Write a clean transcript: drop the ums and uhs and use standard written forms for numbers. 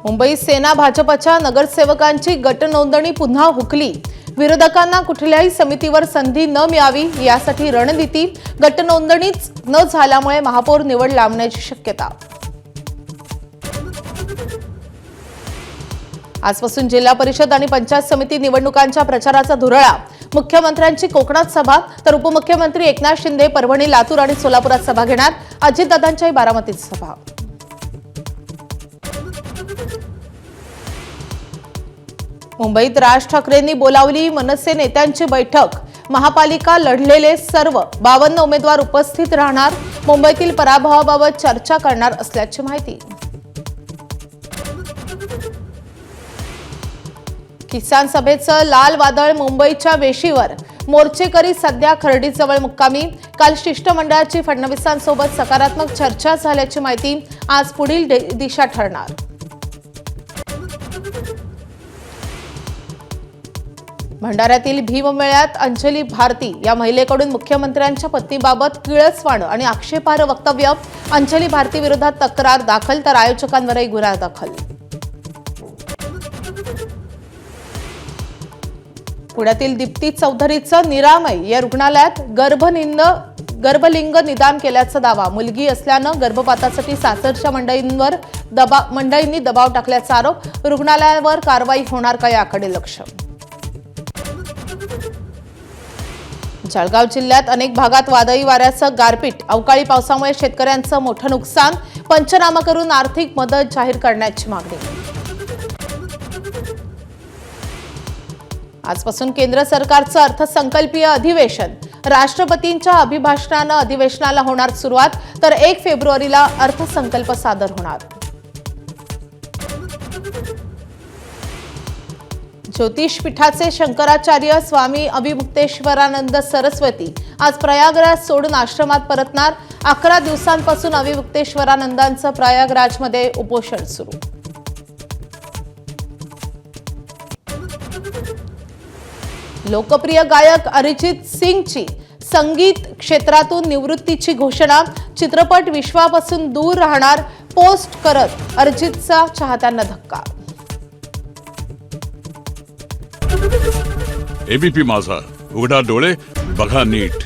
मुंबई सेना भाजपच्या नगरसेवकांची गट नोंदणी पुन्हा हुकली। विरोधकांना कुठल्याही समितीवर संधी न मिळावी यासाठी रणनीती। गट नोंदणीच न झाल्यामुळे महापौर निवड लांबण्याची शक्यता। आजपासून जिल्हा परिषद आणि पंचायत समिती निवडणुकांच्या प्रचाराचा धुरळा। मुख्यमंत्र्यांची कोकणात सभा तर उपमुख्यमंत्री एकनाथ शिंदे परभणी, लातूर आणि सोलापुरात सभा घेणार। अजितदादांच्याही बारामतीत सभा। मुंबईत राज ठाकरेंनी बोलावली मनसे नेत्यांची बैठक। महापालिका लढलेले सर्व 52 उमेदवार उपस्थित राहणार। मुंबईतील पराभवाबाबत चर्चा करणार असल्याची माहिती। किसान सभेचं लाल वादळ मुंबईच्या वेशीवर। मोर्चेकरी सध्या खर्डीजवळ मुक्कामी। काल शिष्टमंडळाची फडणवीसांसोबत सकारात्मक चर्चा झाल्याची माहिती। आज पुढील दिशा ठरणार। भंडाऱ्यातील भीममेळ्यात अंजली भारती या महिलेकडून मुख्यमंत्र्यांच्या पत्नीबाबत किळसवाणं आणि आक्षेपार्ह वक्तव्य। अंजली भारती विरोधात तक्रार दाखल तर आयोजकांवरही गुन्हा दाखल। पुण्यातील दीप्ती चौधरीचं निरामय या रुग्णालयात गर्भलिंग निदान केल्याचा दावा। मुलगी असल्यानं गर्भपातासाठी सासरच्या मंडळींनी दबाव टाकल्याचा आरोप। रुग्णालयावर कारवाई होणार का याकडे लक्ष। जळगाव जिल्ह्यात अनेक भागात वादळी वाऱ्यासह गारपीट। अवकाळी पावसामुळे शेतकऱ्यांचं मोठं नुकसान। पंचनामा करून आर्थिक मदत जाहीर करण्याची मागणी। आजपासून केंद्र सरकारचं अर्थसंकल्पीय अधिवेशन। राष्ट्रपतींच्या अभिभाषणानं अधिवेशनाला होणार सुरुवात तर 1 फेब्रुवारीला अर्थसंकल्प सादर होणार। ज्योतिषपीठाचे शंकराचार्य स्वामी अविमुक्तेश्वरानंद सरस्वती आज प्रयागराज सोडून आश्रमात परतणार। 11 दिवसांपासून अविमुक्तेश्वरानंदांचं प्रयागराजमध्ये उपोषण सुरू। लोकप्रिय गायक अरिजित सिंगची संगीत क्षेत्रातून निवृत्तीची घोषणा। चित्रपट विश्वापासून दूर राहणार पोस्ट करत अरिजितचा चाहत्यांना धक्का। एबीपी माझा, उघडा डोळे बघा नीट।